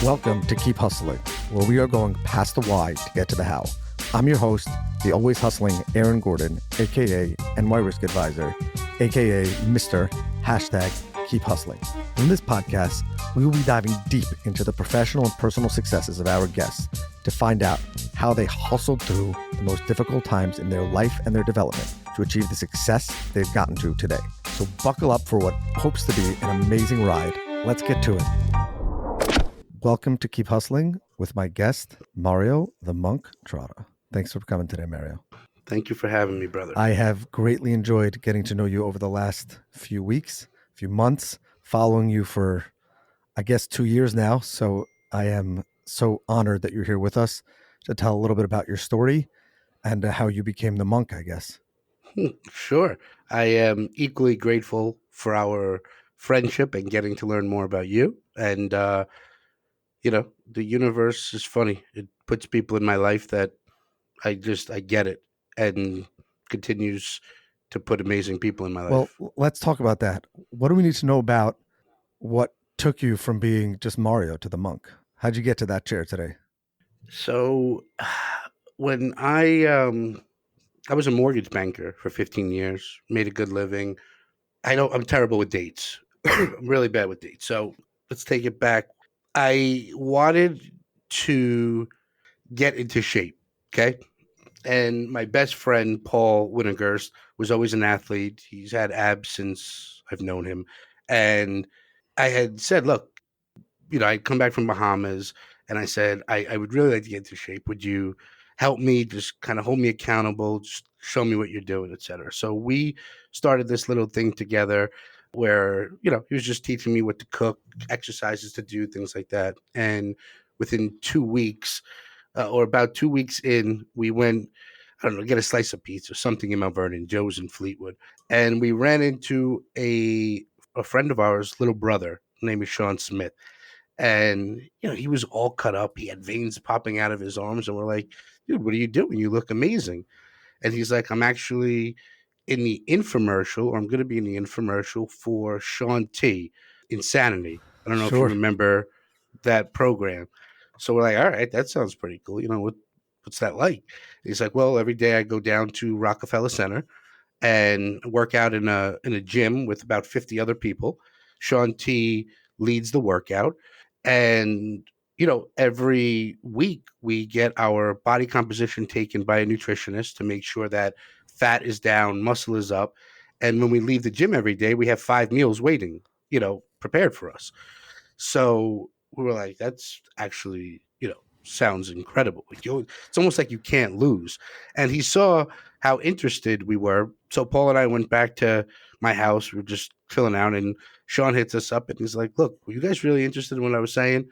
Welcome to Keep Hustling, where we are going past the why to get to the how. I'm your host, the always hustling Aaron Gordon, aka NY Risk Advisor, aka Mr. Keep Hustling. In this podcast, we will be diving deep into the professional and personal successes of our guests to find out how they hustled through the most difficult times in their life and their development to achieve the success they've gotten to today. So buckle up for what hopes to be an amazing ride. Let's get to it. Welcome to Keep Hustling with my guest, Mario the Monk Trotta. Thanks for coming today, Mario. Thank you for having me, brother. I have greatly enjoyed getting to know you over the last few weeks, few months, following you for, I guess, 2 years now. So I am so honored that you're here with us to tell a little bit about your story and how you became the monk, I guess. Sure. I am equally grateful for our friendship and getting to learn more about you. And, the universe is funny. It puts people in my life that I get it and continues to put amazing people in my life. Well, let's talk about that. What do we need to know about what took you from being just Mario to the monk? How'd you get to that chair today? So when I was a mortgage banker for 15 years, made a good living. I'm terrible with dates. I'm really bad with dates. So let's take it back. I wanted to get into shape. Okay. And my best friend, Paul Winninghurst, was always an athlete. He's had abs since I've known him. And I had said, look, I'd come back from Bahamas and I said, I would really like to get into shape. Would you help me, just kind of hold me accountable, just show me what you're doing, et cetera. So we started this little thing together where, he was just teaching me what to cook, exercises to do, things like that. And within 2 weeks, or about 2 weeks in, we went, I don't know, get a slice of pizza or something in Mount Vernon, Joe's in Fleetwood. And we ran into a friend of ours, little brother, name is Sean Smith. And, he was all cut up. He had veins popping out of his arms. And we're like, dude, what are you doing? You look amazing. And he's like, I'm actually in the infomercial, or I'm going to be in the infomercial for Sean T. Insanity. I don't know if you remember that program. So we're like, all right, that sounds pretty cool. What's that like? He's like, well, every day I go down to Rockefeller Center and work out in a gym with about 50 other people. Sean T leads the workout. And, every week we get our body composition taken by a nutritionist to make sure that fat is down, muscle is up. And when we leave the gym every day, we have 5 meals waiting, prepared for us. So we were like, that's actually, sounds incredible. It's almost like you can't lose. And he saw how interested we were. So Paul and I went back to my house. We were just chilling out, and Sean hits us up and he's like, look, were you guys really interested in what I was saying?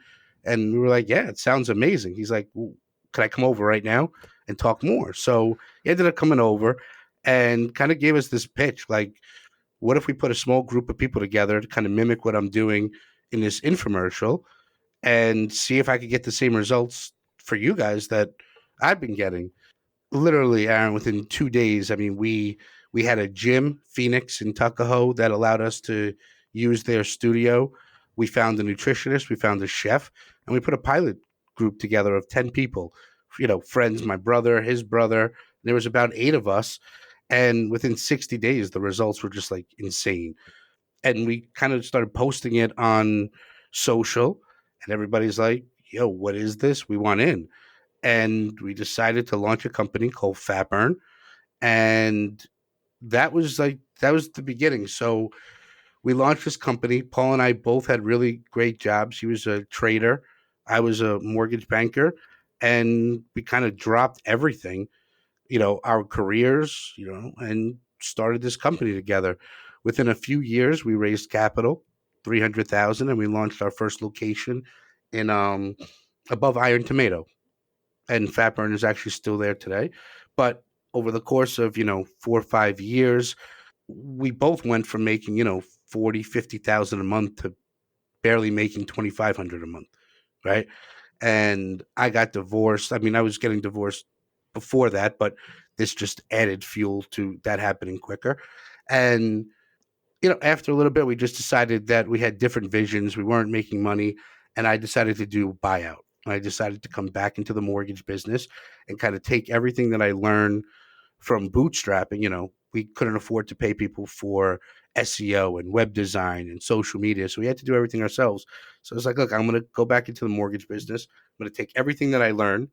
And we were like, yeah, it sounds amazing. He's like, well, can I come over right now and talk more? So he ended up coming over and kind of gave us this pitch. Like, what if we put a small group of people together to kind of mimic what I'm doing in this infomercial and see if I could get the same results for you guys that I've been getting? Literally, Aaron, within 2 days, I mean, we had a gym, Phoenix in Tuckahoe, that allowed us to use their studio. We found a nutritionist, we found a chef, and we put a pilot group together of 10 people, friends, my brother, his brother. There was about 8 of us. And within 60 days, the results were just like insane. And we kind of started posting it on social, and everybody's like, yo, what is this? We want in. And we decided to launch a company called Fat Burn. And that was the beginning. So we launched this company. Paul and I both had really great jobs. He was a trader. I was a mortgage banker. And we kind of dropped everything, our careers, and started this company together. Within a few years, we raised capital, 300,000, and we launched our first location in above Iron Tomato. And Fat Burn is actually still there today. But over the course of, 4 or 5 years, we both went from making, 40, 50,000 a month to barely making 2,500 a month. Right. And I got divorced. I mean, I was getting divorced before that, but this just added fuel to that happening quicker. And, after a little bit, we just decided that we had different visions. We weren't making money. and I decided to do buyout. I decided to come back into the mortgage business and kind of take everything that I learned from bootstrapping. We couldn't afford to pay people for SEO and web design and social media, so we had to do everything ourselves. So it's like, look, I'm going to go back into the mortgage business. I'm going to take everything that I learned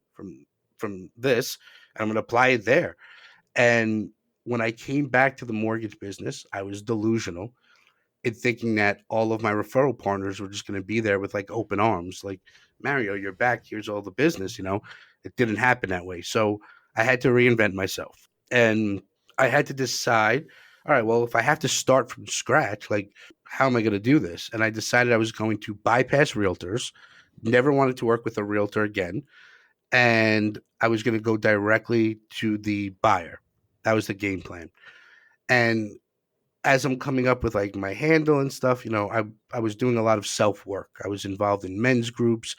from this, and I'm going to apply it there. And when I came back to the mortgage business, I was delusional in thinking that all of my referral partners were just going to be there with like open arms, like, Mario, you're back. Here's all the business. It didn't happen that way. So I had to reinvent myself, and I had to decide, all right, well, if I have to start from scratch, like, how am I going to do this? And I decided I was going to bypass realtors, never wanted to work with a realtor again. And I was going to go directly to the buyer. That was the game plan. And as I'm coming up with like my handle and stuff, I was doing a lot of self work. I was involved in men's groups.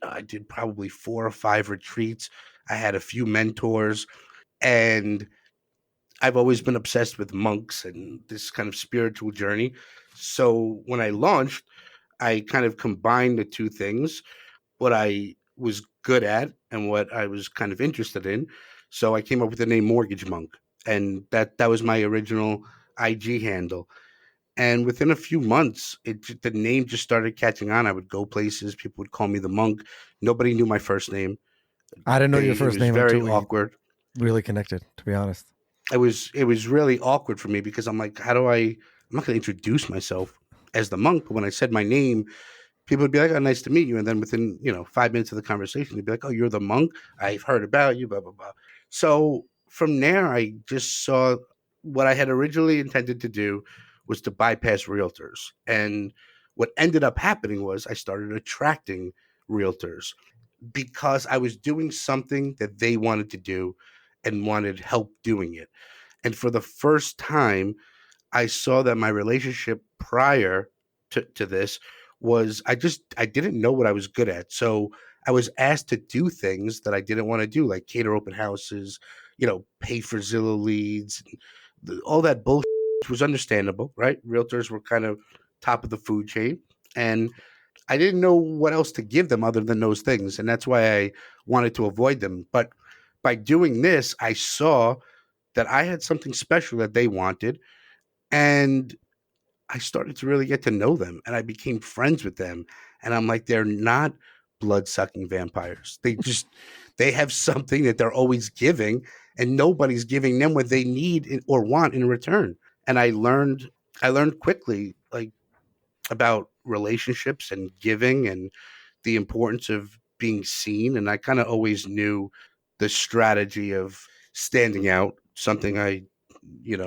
I did probably 4 or 5 retreats. I had a few mentors, and I've always been obsessed with monks and this kind of spiritual journey. So when I launched, I kind of combined the two things, what I was good at and what I was kind of interested in. So I came up with the name Mortgage Monk, and that was my original IG handle. And within a few months, the name just started catching on. I would go places, people would call me the monk. Nobody knew my first name. I didn't know your It first was name very until we awkward. really connected, to be honest. It was really awkward for me because I'm like, how do I? I'm not going to introduce myself as the monk. But when I said my name, people would be like, "Oh, nice to meet you," and then within 5 minutes of the conversation, they'd be like, "Oh, you're the monk. I've heard about you." Blah blah blah. So from there, I just saw what I had originally intended to do was to bypass realtors, and what ended up happening was I started attracting realtors because I was doing something that they wanted to do and wanted help doing it. And for the first time, I saw that my relationship prior to this was I didn't know what I was good at. So I was asked to do things that I didn't want to do, like cater open houses, pay for Zillow leads, all that bullshit was understandable, right? Realtors were kind of top of the food chain. And I didn't know what else to give them other than those things. And that's why I wanted to avoid them. But by doing this, I saw that I had something special that they wanted. And I started to really get to know them, and I became friends with them. And I'm like, they're not blood sucking vampires. They have something that they're always giving, and nobody's giving them what they need or want in return. And I learned quickly, like, about relationships and giving and the importance of being seen. And I kind of always knew the strategy of standing out, something I,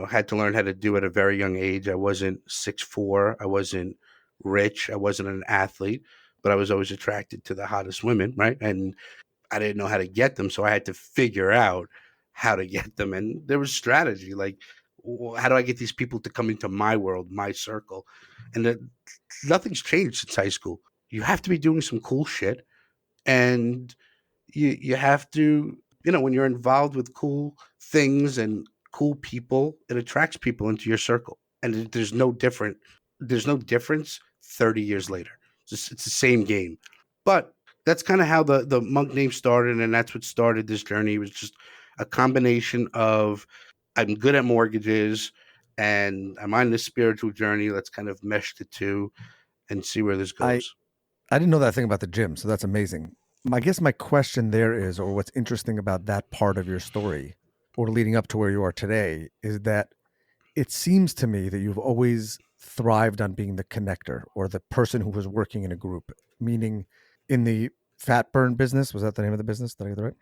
had to learn how to do at a very young age. I wasn't 6'4", I wasn't rich, I wasn't an athlete, but I was always attracted to the hottest women, right? And I didn't know how to get them, so I had to figure out how to get them. And there was strategy, like, how do I get these people to come into my world, my circle? And nothing's changed since high school. You have to be doing some cool shit, and you have to, when you're involved with cool things and cool people, it attracts people into your circle. And there's no difference 30 years later. It's the same game. But that's kind of how the monk name started, and that's what started this journey. It was just a combination of, I'm good at mortgages and I'm on this spiritual journey. Let's kind of mesh the two and see where this I goes. I didn't know that thing about the gym, so that's amazing. I guess my question there is, or what's interesting about that part of your story, or leading up to where you are today, is that it seems to me that you've always thrived on being the connector or the person who was working in a group, meaning in the fat burn business. Was that the name of the business? Did I get that right?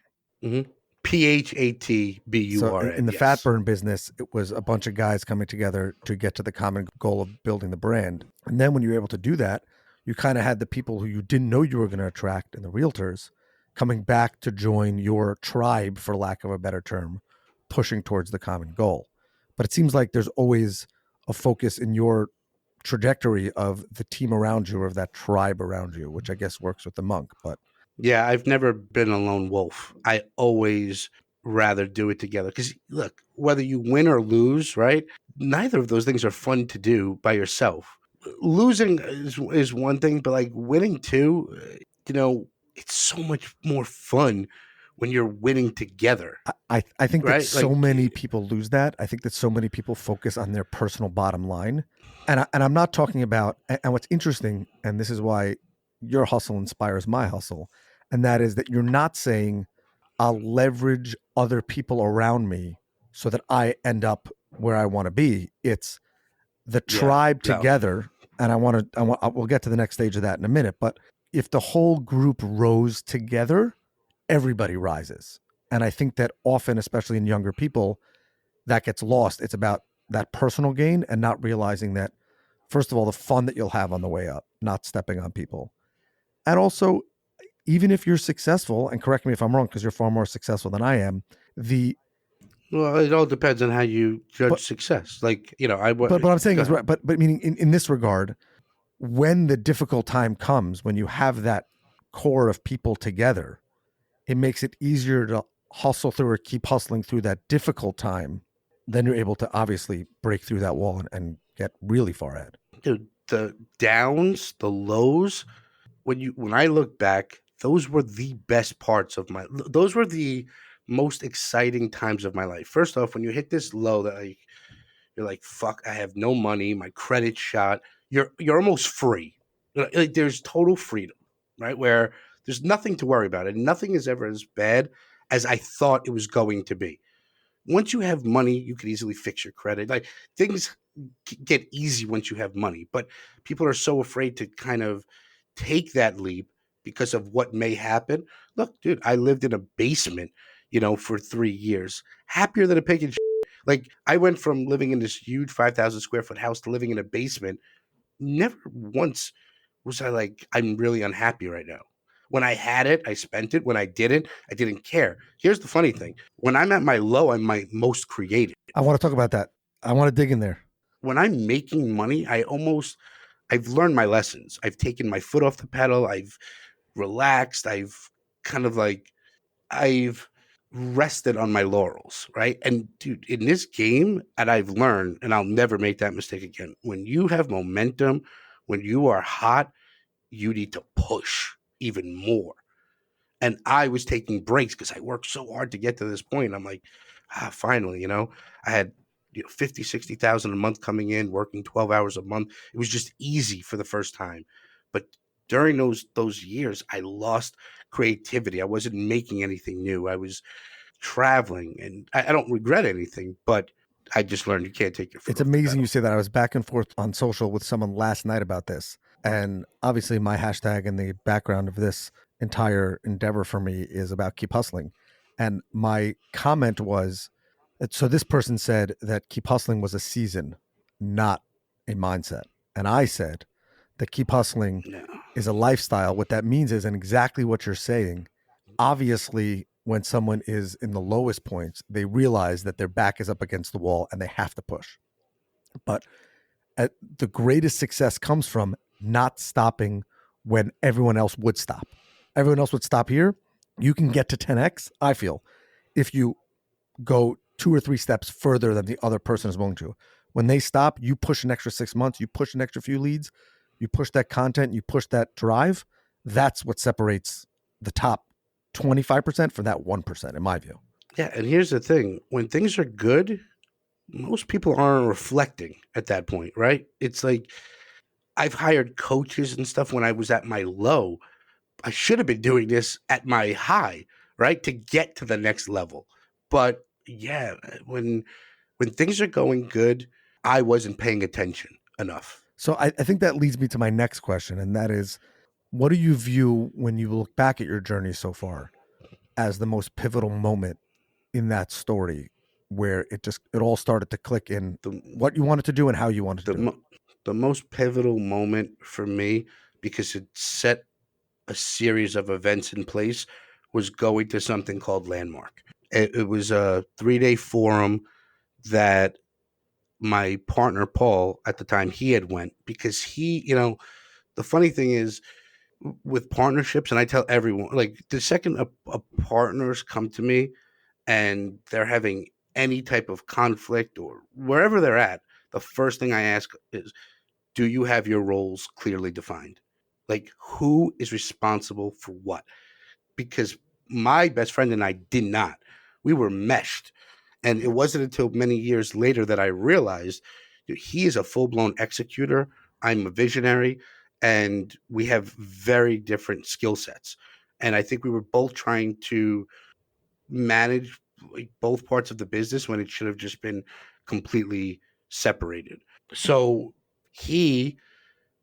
Hmm. So Phatburn. in the fat Yes. burn business, it was a bunch of guys coming together to get to the common goal of building the brand. And then when you were able to do that, you kind of had the people who you didn't know you were going to attract and the realtors coming back to join your tribe, for lack of a better term, pushing towards the common goal. But it seems like there's always a focus in your trajectory of the team around you or of that tribe around you, which I guess works with the monk. But Yeah, I've never been a lone wolf. I always rather do it together. Because look, whether you win or lose, right? Neither of those things are fun to do by yourself. losing is one thing, but like winning too, you know, it's so much more fun when you're winning together, I think that right? so Like, many people lose that. I think that so many people focus on their personal bottom line. And I'm not talking about, and what's interesting, and this is why your hustle inspires my hustle, and that is that you're not saying, I'll leverage other people around me so that I end up where I want to be. It's the yeah, tribe no, together. And we'll get to the next stage of that in a minute. But if the whole group rose together, everybody rises. And I think that often, especially in younger people, that gets lost. It's about that personal gain and not realizing that, first of all, the fun that you'll have on the way up, not stepping on people. And also, even if you're successful, and correct me if I'm wrong, because you're far more successful than I am, the well, it all depends on how you judge but success. Like, you know, I but I'm saying go is ahead. right, but meaning in this regard, when the difficult time comes, when you have that core of people together, it makes it easier to hustle through or keep hustling through that difficult time. Then you're able to obviously break through that wall and get really far ahead. Dude, the downs, the lows, when I look back, those were the best parts of my. Those were the most exciting times of my life. First off, when you hit this low that like you're like, fuck, I have no money, my credit's shot. You're almost free. Like there's total freedom, right? Where there's nothing to worry about, and nothing is ever as bad as I thought it was going to be. Once you have money, you can easily fix your credit. Like things get easy once you have money, but people are so afraid to kind of take that leap because of what may happen. Look, dude, I lived in a basement, for 3 years, happier than a pig in shit. Like I went from living in this huge 5,000 square foot house to living in a basement. Never once was I like, I'm really unhappy right now. When I had it, I spent it. When I didn't, I didn't care. Here's the funny thing: when I'm at my low, I'm my most creative. I want to talk about that. I want to dig in there. When I'm making money, I've learned my lessons. I've taken my foot off the pedal. I've relaxed. I've kind of like I've rested on my laurels, right? And dude, in this game, and I've learned, and I'll never make that mistake again. When you have momentum, when you are hot, you need to push even more. And I was taking breaks because I worked so hard to get to this point. I'm like, finally, I had 50, 60,000 a month coming in, working 12 hours a month. It was just easy for the first time. But during those years, I lost creativity. I wasn't making anything new. I was traveling, and I don't regret anything, but I just learned you can't take your foot It's off the amazing you pedal. say that. I was back and forth on social with someone last night about this. And obviously, my hashtag and the background of this entire endeavor for me is about keep hustling. And my comment was so this person said that keep hustling was a season, not a mindset. And I said that keep hustling No. is a lifestyle. What that means is, and exactly what you're saying, obviously, when someone is in the lowest points, they realize that their back is up against the wall and they have to push. But the greatest success comes from not stopping when everyone else would stop. Everyone else would stop here. You can get to 10x, I feel, if you go 2 or 3 steps further than the other person is willing to. When they stop, you push an extra 6 months, you push an extra few leads, you push that content, you push that drive. That's what separates the top 25% from that 1%, in my view. Yeah, and here's the thing: when things are good, most people aren't reflecting at that point, right? It's like I've hired coaches and stuff when I was at my low. I should have been doing this at my high, right? To get to the next level. But yeah, when things are going good, I wasn't paying attention enough. So I think that leads me to my next question, and that is, what do you view when you look back at your journey so far as the most pivotal moment in that story where it all started to click in The what you wanted to do and how you wanted to the do it? mo- the most pivotal moment for me, because it set a series of events in place, was going to something called Landmark. It was a 3-day forum that my partner Paul at the time, he had went because the funny thing is with partnerships, and I tell everyone, like the second a partners come to me and they're having any type of conflict or wherever they're at, the first thing I ask is, do you have your roles clearly defined? Like, who is responsible for what? Because my best friend and I did not. We were meshed. And it wasn't until many years later that I realized he is a full blown executor. I'm a visionary, and we have very different skill sets. And I think we were both trying to manage like both parts of the business when it should have just been completely separated. So he,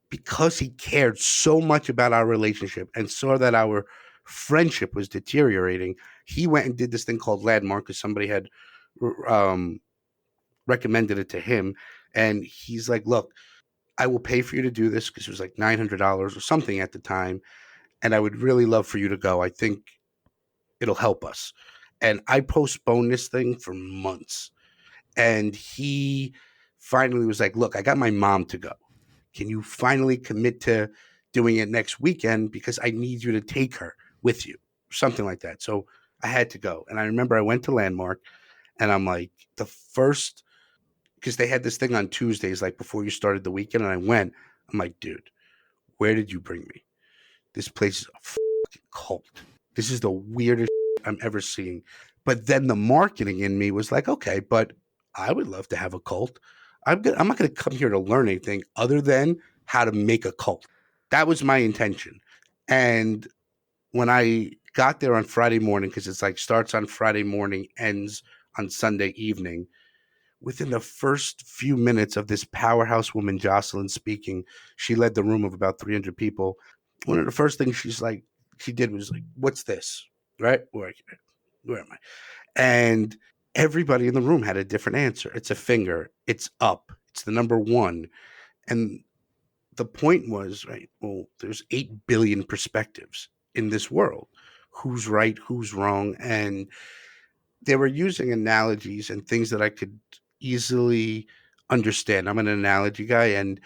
because he cared so much about our relationship and saw that our friendship was deteriorating, he went and did this thing called Landmark because somebody had um, recommended it to him. And he's like, look, I will pay for you to do this because it was like $900 or something at the time. And I would really love for you to go. I think it'll help us. And I postponed this thing for months. And he finally was like, look, I got my mom to go. Can you finally commit to doing it next weekend? Because I need you to take her with you, something like that. So I had to go. And I remember I went to Landmark and I'm like, the first, because they had this thing on Tuesdays, like before you started the weekend. And I went, I'm like, dude, where did you bring me? This place is a fucking cult. This is the weirdest I'm ever seeing. But then the marketing in me was like, okay, but I would love to have a cult. I'm not going to come here to learn anything other than how to make a cult. That was my intention. And when I got there on Friday morning, because it's like starts on Friday morning, ends on Sunday evening, within the first few minutes of this powerhouse woman, Jocelyn, speaking, she led the room of about 300 people. One of the first things she did was like, what's this? Right? Where am I? And everybody in the room had a different answer. It's a finger. It's up. It's the number one. And the point was, right, well, there's 8 billion perspectives in this world. Who's right? Who's wrong? And they were using analogies and things that I could easily understand. I'm an analogy guy, and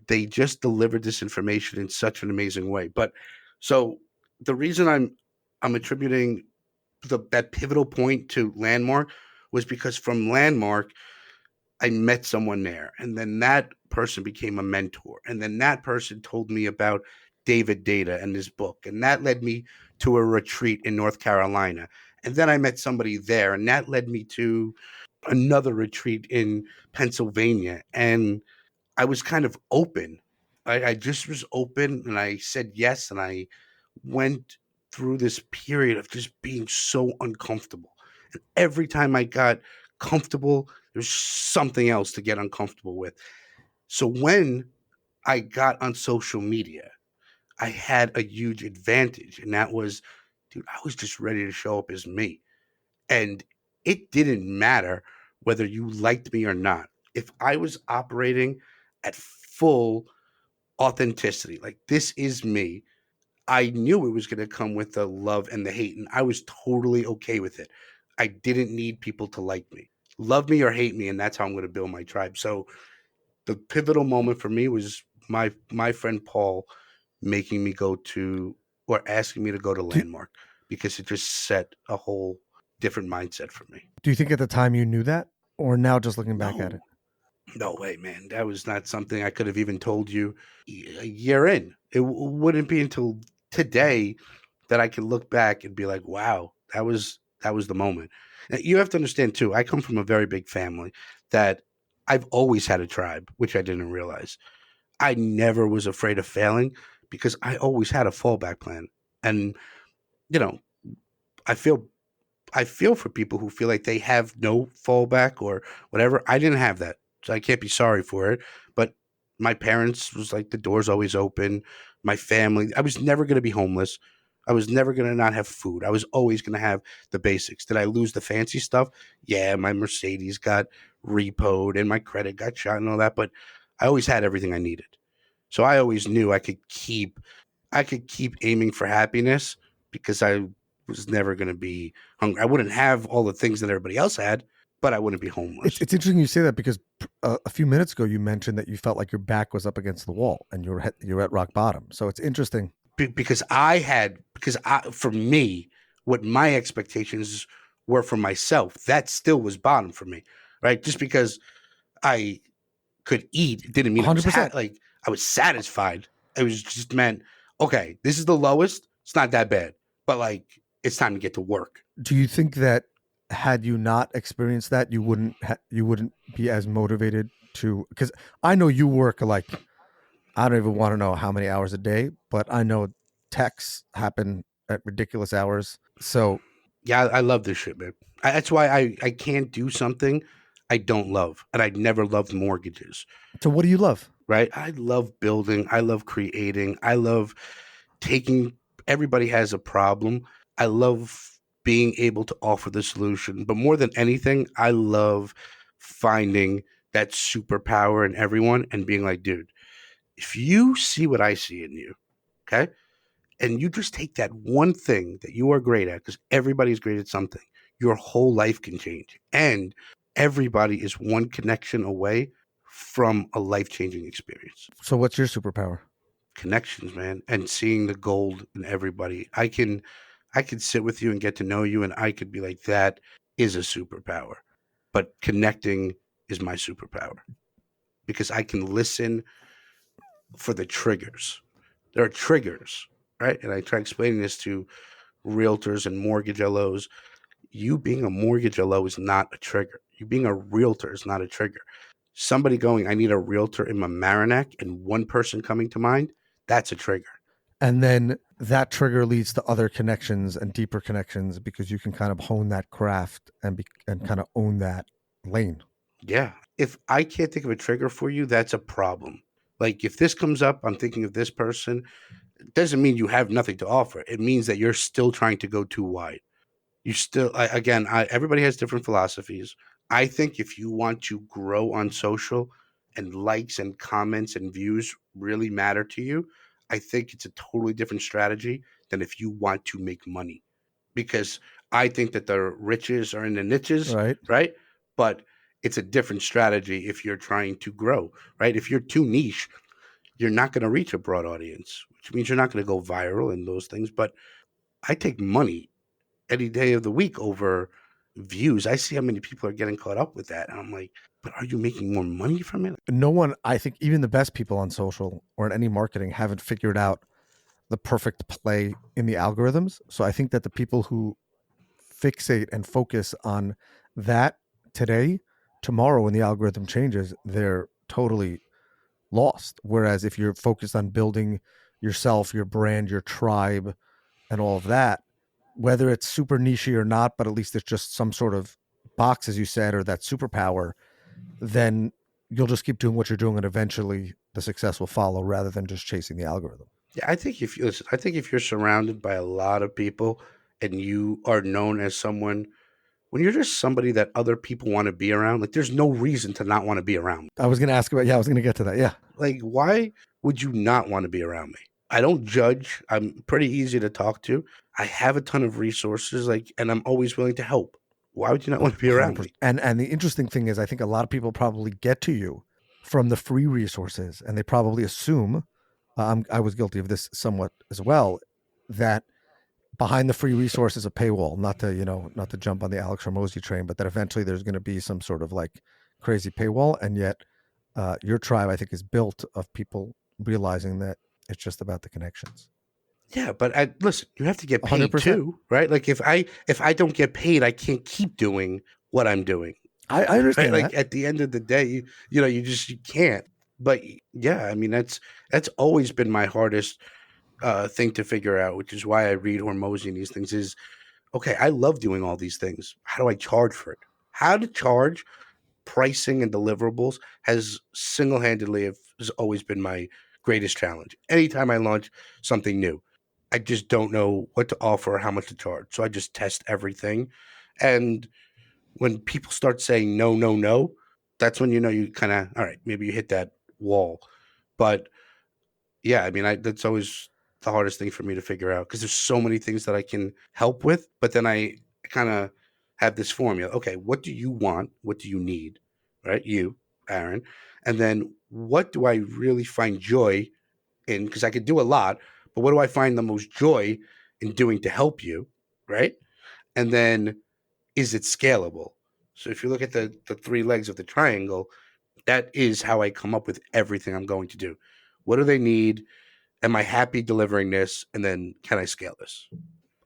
they just delivered this information in such an amazing way. But so the reason I'm attributing that pivotal point to Landmark was because from Landmark I met someone there, and then that person became a mentor, and then that person told me about David Data and his book, and that led me to a retreat in North Carolina, and then I met somebody there, and that led me to another retreat in Pennsylvania, and I was kind of open. I just was open, and I said yes, and I went through this period of just being so uncomfortable. And every time I got comfortable, there's something else to get uncomfortable with. So when I got on social media, I had a huge advantage. And that was, dude, I was just ready to show up as me. And it didn't matter whether you liked me or not. If I was operating at full authenticity, like this is me, I knew it was going to come with the love and the hate, and I was totally okay with it. I didn't need people to like me, love me or hate me, and that's how I'm going to build my tribe. So the pivotal moment for me was my friend Paul making me go to or asking me to go to Do, Landmark because it just set a whole different mindset for me. do you think at the time you knew that, or now just looking back at No, it? no way, man. That was not something I could have even told you a year in. It wouldn't be until today that I can look back and be like, wow, that was the moment. Now, you have to understand too, I come from a very big family that I've always had a tribe, which I didn't realize. I never was afraid of failing because I always had a fallback plan. And, you know, I feel I feel for people who feel like they have no fallback or whatever. I didn't have that. So I can't be sorry for it. But my parents was like the door's always open. My family, I was never going to be homeless. I was never going to not have food. I was always going to have the basics. Did I lose the fancy stuff? Yeah, my Mercedes got repoed and my credit got shot and all that, but I always had everything I needed. So I always knew I could keep aiming for happiness because I was never going to be hungry. I wouldn't have all the things that everybody else had, but I wouldn't be It's homeless. it's interesting you say that because a few minutes ago you mentioned that you felt like your back was up against the wall and you're at rock bottom. So it's interesting. Because for me, what my expectations were for myself, that still was bottom for me, right? Just because I could eat. It didn't mean I was 100%. like I was satisfied. It was just meant, okay, this is the lowest. It's not that bad, but like it's time to get to work. Do you think that had you not experienced that, you wouldn't be as motivated to? Because I know you work like, I don't even want to know how many hours a day, but I know texts happen at ridiculous hours. So, Yeah, I love this shit, man. That's why I can't do something I don't love, and I'd never loved mortgages. so what do you love? Right? I love building. I love creating. I love taking. Everybody has a problem. I love being able to offer the solution, but more than anything, I love finding that superpower in everyone and being like, dude, if you see what I see in you, okay, and you just take that one thing that you are great at, because everybody's great at something, your whole life can change. And everybody is one connection away from a life changing experience. So, what's your superpower? Connections, man, and seeing the gold in everybody. I could sit with you and get to know you, and I could be like, that is a superpower. But connecting is my superpower because I can listen for the triggers. There are triggers, right? And I try explaining this to realtors and mortgage LOs. You being a mortgage LO is not a trigger. You being a realtor is not a trigger. Somebody going, I need a realtor in my Marinac, and one person coming to mind, that's a trigger. And then that trigger leads to other connections and deeper connections because you can kind of hone that craft and kind of own that lane. Yeah. If I can't think of a trigger for you, that's a problem. Like if this comes up, I'm thinking of this person. It doesn't mean you have nothing to offer. It means that you're still trying to go too wide. You still, everybody has different philosophies. I think if you want to grow on social and likes and comments and views really matter to you, I think it's a totally different strategy than if you want to make money. Because I think that the riches are in the niches, Right. right? But it's a different strategy if you're trying to grow, right? If you're too niche, you're not going to reach a broad audience, which means you're not going to go viral and those things. But I take money any day of the week over views. I see how many people are getting caught up with that. And I'm like, but are you making more money from it? No one, I think even the best people on social or in any marketing haven't figured out the perfect play in the algorithms. So I think that the people who fixate and focus on that today, tomorrow when the algorithm changes, they're totally lost. Whereas if you're focused on building yourself, your brand, your tribe, and all of that, whether it's super niche or not, but at least it's just some sort of box, as you said, or that superpower, then you'll just keep doing what you're doing and eventually the success will follow rather than just chasing the algorithm. Yeah, I think if you listen, I think if you're surrounded by a lot of people and you are known as someone, when you're just somebody that other people want to be around, like there's no reason to not want to be around. I was going to ask about, yeah, I was going to get to that. Yeah. Like, why would you not want to be around me? I don't judge. I'm pretty easy to talk to. I have a ton of resources, like, and I'm always willing to help. Why would you not want to be around 100%. me? And the interesting thing is, I think a lot of people probably get to you from the free resources, and they probably assume, I was guilty of this somewhat as well, that behind the free resources a paywall, not to jump on the Alex Hormozy train, but that eventually there's going to be some sort of like crazy paywall. And yet your tribe, I think, is built of people realizing that it's just about the connections. Yeah, but listen, you have to get paid 100%. too, right? Like if I don't get paid, I can't keep doing what I'm doing. I Right? understand Like that. at the end of the day, you can't. But yeah, I mean that's always been my hardest thing to figure out, which is why I read Hormozy and these things is okay, I love doing all these things. How do I charge for it? How to charge pricing and deliverables has single-handedly has always been my greatest challenge. Anytime I launch something new, I just don't know what to offer or how much to charge. So I just test everything. And when people start saying no, no, no, that's when you know you kind of all right, maybe you hit that wall. But yeah, I mean, that's always the hardest thing for me to figure out because there's so many things that I can help with, but then I kind of have this formula. Okay, what do you want? What do you need? Right, you, Aaron, and then what do I really find joy in? Because I could do a lot, but what do I find the most joy in doing to help you? Right, and then is it scalable? So if you look at the three legs of the triangle, That is how I come up with everything I'm going to do. What do they need? Am I happy delivering this? And then can I scale this?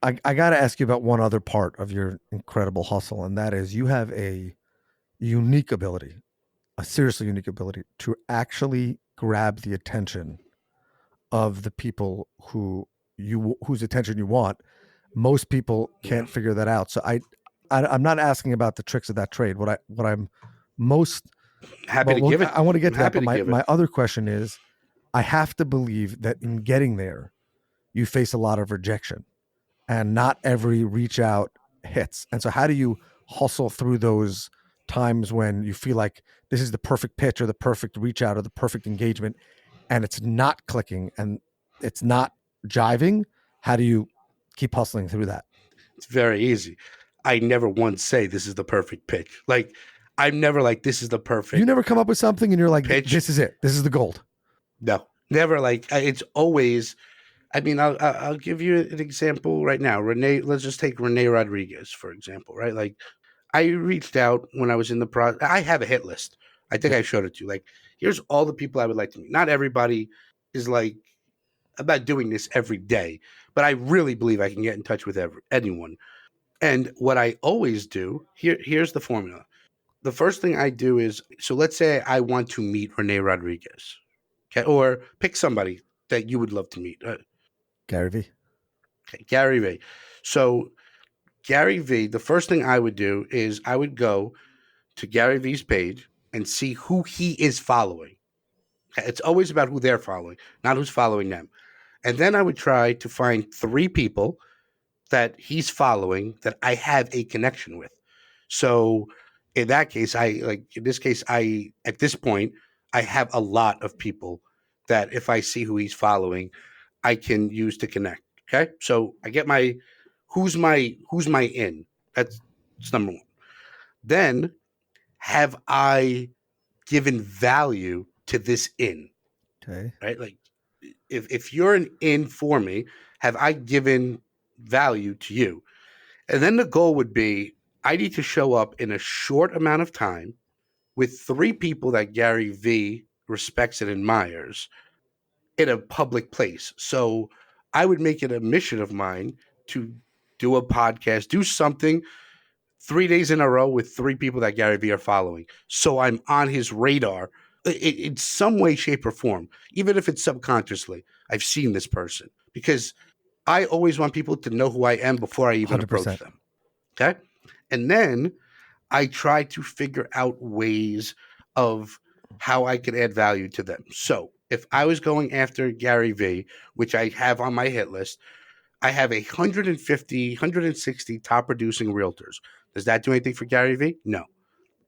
I got to ask you about one other part of your incredible hustle, and that is you have a unique ability, a seriously unique ability to actually grab the attention of the people whose attention you want. Most people Yeah. can't figure that out. So I'm not asking about the tricks of that trade. What I'm most Happy well, to give it. I want to I'm get to that, happy but to give it. my other question is, I have to believe that in getting there, you face a lot of rejection, and not every reach out hits. And so, how do you hustle through those times when you feel like this is the perfect pitch or the perfect reach out or the perfect engagement, and it's not clicking and it's not jiving? How do you keep hustling through that? It's very easy. I never once say this is the perfect pitch. Like, I'm never like, this is the You perfect never come up with something and you're like, pitch. this is it. This is the gold. No, never. Like, it's always, I mean, I'll give you an example right now. Renee, let's just take Renee Rodriguez, for example, right? Like, I reached out when I was in the process. I have a hit list. I think Yeah. I showed it to you. Like, here's all the people I would like to meet. Not everybody is like, I'm not doing this every day, but I really believe I can get in touch with anyone. And what I always do, here's the formula. The first thing I do is, so let's say I want to meet Renee Rodriguez, okay, or pick somebody that you would love to meet. Gary V. Okay, Gary Vee. So Gary Vee, the first thing I would do is I would go to Gary Vee's page and see who he is following. Okay, it's always about who they're following, not who's following them. And then I would try to find three people that he's following that I have a connection with. So in that case, in this case, at this point, I have a lot of people that if I see who he's following, I can use to connect. Okay. So I get who's my in. That's number one. Then have I given value to this in? Okay. Right? Like if you're an in for me, have I given value to you? And then the goal would be I need to show up in a short amount of time with three people that Gary V respects and admires in a public place. So I would make it a mission of mine to do a podcast, do something 3 days in a row with three people that Gary Vee are following. So I'm on his radar in some way, shape, or form, even if it's subconsciously. I've seen this person because I always want people to know who I am before I even approach 100%. them. Okay. And then I try to figure out ways of how I could add value to them. So if I was going after Gary Vee, which I have on my hit list, I have 150, 160 top producing realtors. Does that do anything for Gary Vee? No.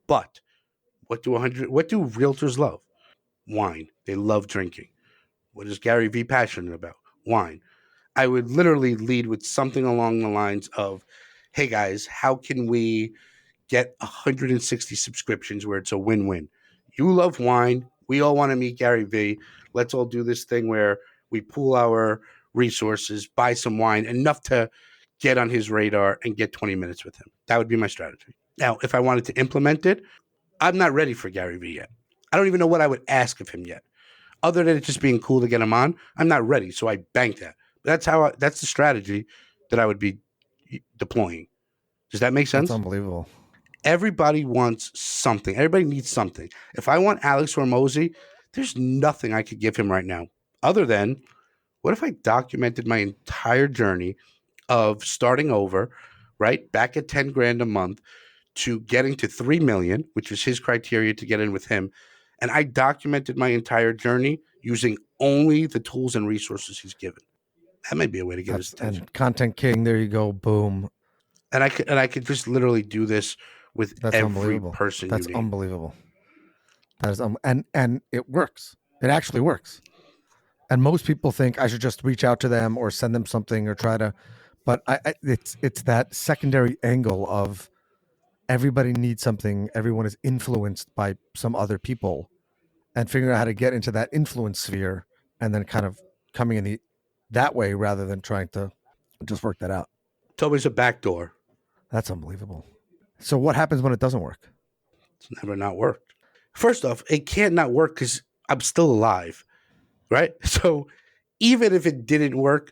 But what do realtors love? Wine. They love drinking. What is Gary Vee passionate about? Wine. I would literally lead with something along the lines of, hey guys, how can we get 160 subscriptions where it's a win-win? You love wine. We all want to meet Gary Vee. Let's all do this thing where we pool our resources, buy some wine, enough to get on his radar and get 20 minutes with him. That would be my strategy. Now, if I wanted to implement it, I'm not ready for Gary Vee yet. I don't even know what I would ask of him yet. Other than it just being cool to get him on, I'm not ready. So I bank that. That's the strategy that I would be deploying. Does that make That's sense? unbelievable. Everybody wants something. Everybody needs something. If I want Alex Hormozy, there's nothing I could give him right now other than what if I documented my entire journey of starting over, right? Back at 10 grand a month to getting to 3 million, which is his criteria to get in with him. And I documented my entire journey using only the tools and resources he's given. That might be a way to get his That's attention. and Content King. There you go. Boom. And I could just literally do this with That's every unbelievable. person you That's name. unbelievable. That is and it works. It actually works. And most people think I should just reach out to them or send them something or try to, but it's that secondary angle of everybody needs something. Everyone is influenced by some other people, and figuring out how to get into that influence sphere, and then kind of coming in that way rather than trying to just work that out. It's always a back door. That's unbelievable. So what happens when it doesn't work? It's never not worked. First off, it can't not work because I'm still alive, right? So even if it didn't work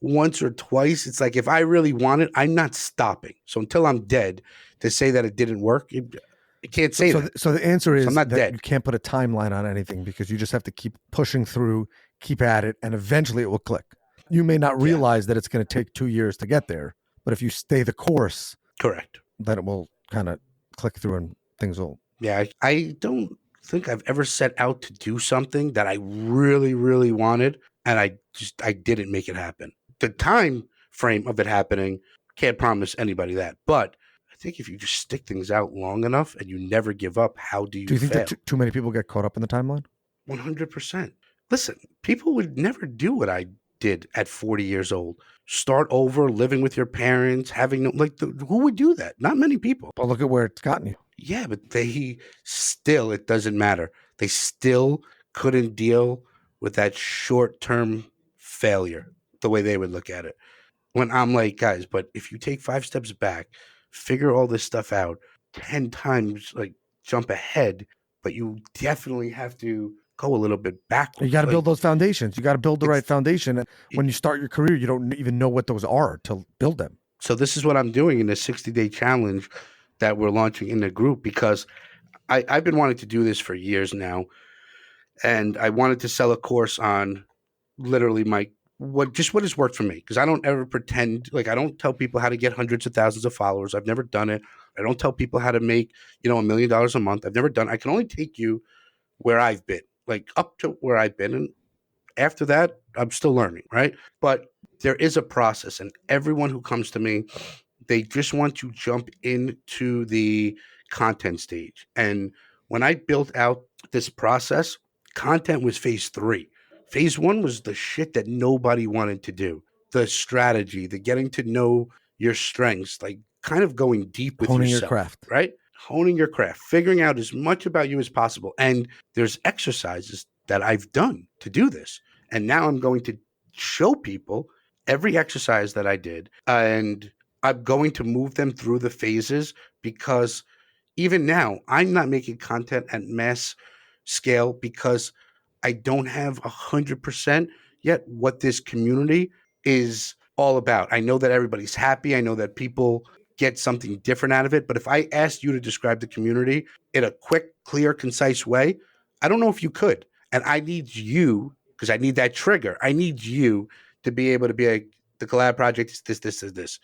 once or twice, it's like if I really want it, I'm not stopping. So until I'm dead, to say that it didn't work, it can't say that. So the answer So I'm is not that you dead. can't put a timeline on anything because you just have to keep pushing through, keep at it, and eventually it will click. You may not Yeah, realize that it's going to take 2 years to get there, but if you stay the course, correct. then it will kind of click through and things will. Yeah, I don't think I've ever set out to do something that I really, really wanted, and I didn't make it happen. The time frame of it happening, can't promise anybody that, but I think if you just stick things out long enough and you never give up, how do Do you you think that fail? too many people get caught up in the timeline? 100%. Listen, people would never do what I did at 40 years old. Start over, living with your parents, having no, like, who would do that? Not many people. But look at where it's gotten you. Yeah, but they still, it doesn't matter. They still couldn't deal with that short term failure the way they would look at it. When I'm like, guys, but if you take 5 steps back, figure all this stuff out 10 times, like jump ahead, but you definitely have to go a little bit You backwards. got to build Like, those foundations. You got to build the right it's foundation. And it, when you start your career, you don't even know what those are to build them. so this is what I'm doing in the 60-day challenge that we're launching in the group because I've been wanting to do this for years now. And I wanted to sell a course on literally my what has worked for me because I don't ever pretend like I don't tell people how to get hundreds of thousands of followers. I've never done it. I don't tell people how to make $1 million a month. I've never done. I can only take you where I've been, like up to where I've been, and after that, I'm still learning, right? But there is a process, and everyone who comes to me, they just want to jump into the content stage. And when I built out this process, content was phase three. Phase one was the shit that nobody wanted to do, the strategy, the getting to know your strengths, like kind of going deep with Honing your yourself, craft. right? Honing your craft, figuring out as much about you as possible. And there's exercises that I've done to do this. And now I'm going to show people every exercise that I did. And I'm going to move them through the phases because even now, I'm not making content at mass scale because I don't have 100% yet what this community is all about. I know that everybody's happy. I know that people get something different out of it. But if I asked you to describe the community in a quick, clear, concise way, I don't know if you could. And I need you, because I need that trigger. I need you to be able to be like, the collab project is this,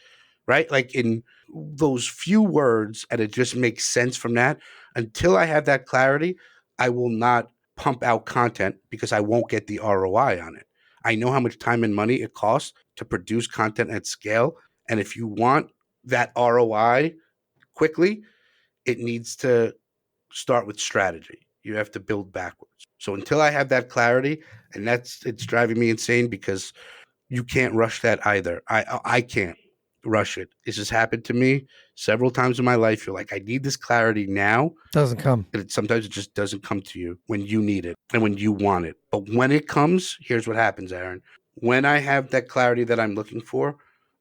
right? Like in those few words, and it just makes sense from that. Until I have that clarity, I will not pump out content because I won't get the ROI on it. I know how much time and money it costs to produce content at scale. And if you want that ROI quickly, it needs to start with strategy. You have to build backwards. So until I have that clarity, and it's driving me insane because you can't rush that either. I can't rush it. This has happened to me several times in my life. You're like, I need this clarity now. Doesn't come. And sometimes it just doesn't come to you when you need it and when you want it. But when it comes, here's what happens, Aaron. When I have that clarity that I'm looking for,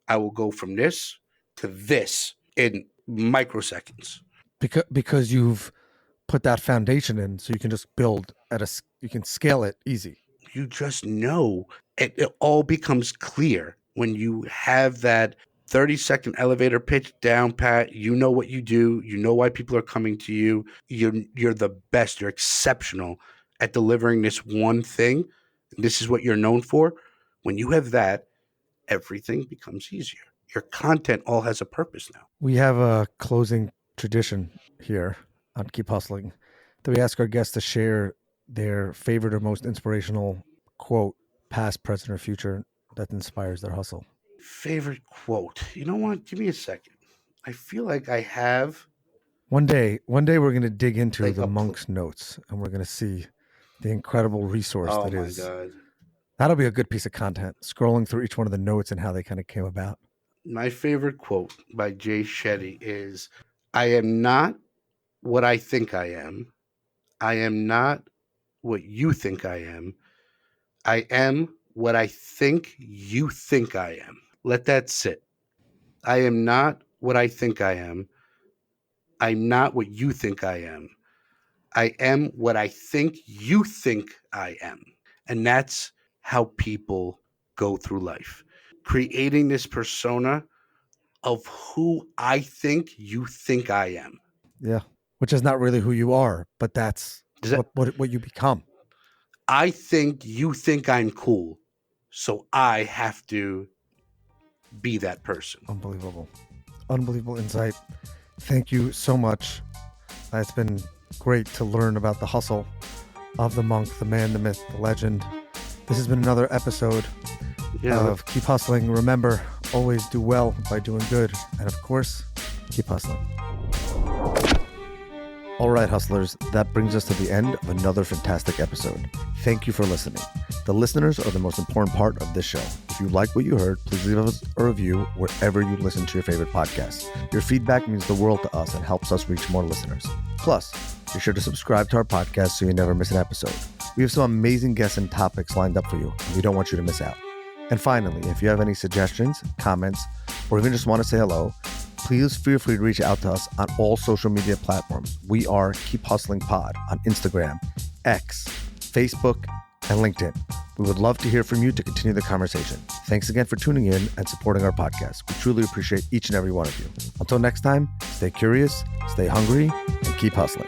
I will go from this to this in microseconds. Because you've put that foundation in, so you can just build you can scale it easy. You just know it all becomes clear when you have that 30-second elevator pitch down pat. You know what you do. You know why people are coming to you. You're the best. You're exceptional at delivering this one thing. This is what you're known for. When you have that, everything becomes easier. Your content all has a purpose now. We have a closing tradition here on Keep Hustling that we ask our guests to share their favorite or most inspirational quote, past, present, or future, that inspires their hustle. Favorite quote. You know what? Give me a second. I feel like I have One day we're going to dig into like the monk's notes and we're going to see the incredible resource oh that my is. God. That'll be a good piece of content, scrolling through each one of the notes and how they kind of came about. My favorite quote by Jay Shetty is I am not what I think I am. I am not what you think I am. I am what I think you think I am. Let that sit. I am not what I think I am. I'm not what you think I am. I am what I think you think I am. And that's how people go through life, creating this persona of who I think you think I am. Yeah. Which is not really who you are, but that's Does that what you become. I think you think I'm cool, so I have to be that person. Unbelievable. Unbelievable insight. Thank you so much. It's been great to learn about the hustle of the monk, the man, the myth, the legend. This has been another episode of Keep Hustling. Remember, always do well by doing good. And of course, keep hustling. All right, hustlers, that brings us to the end of another fantastic episode. Thank you for listening. The listeners are the most important part of this show. If you like what you heard, please leave us a review wherever you listen to your favorite podcasts. Your feedback means the world to us and helps us reach more listeners. Plus, be sure to subscribe to our podcast so you never miss an episode. We have some amazing guests and topics lined up for you, and we don't want you to miss out. And finally, if you have any suggestions, comments, or even just want to say hello, please feel free to reach out to us on all social media platforms. We are Keep Hustling Pod on Instagram, X, Facebook, and LinkedIn. We would love to hear from you to continue the conversation. Thanks again for tuning in and supporting our podcast. We truly appreciate each and every one of you. Until next time, stay curious, stay hungry, and keep hustling.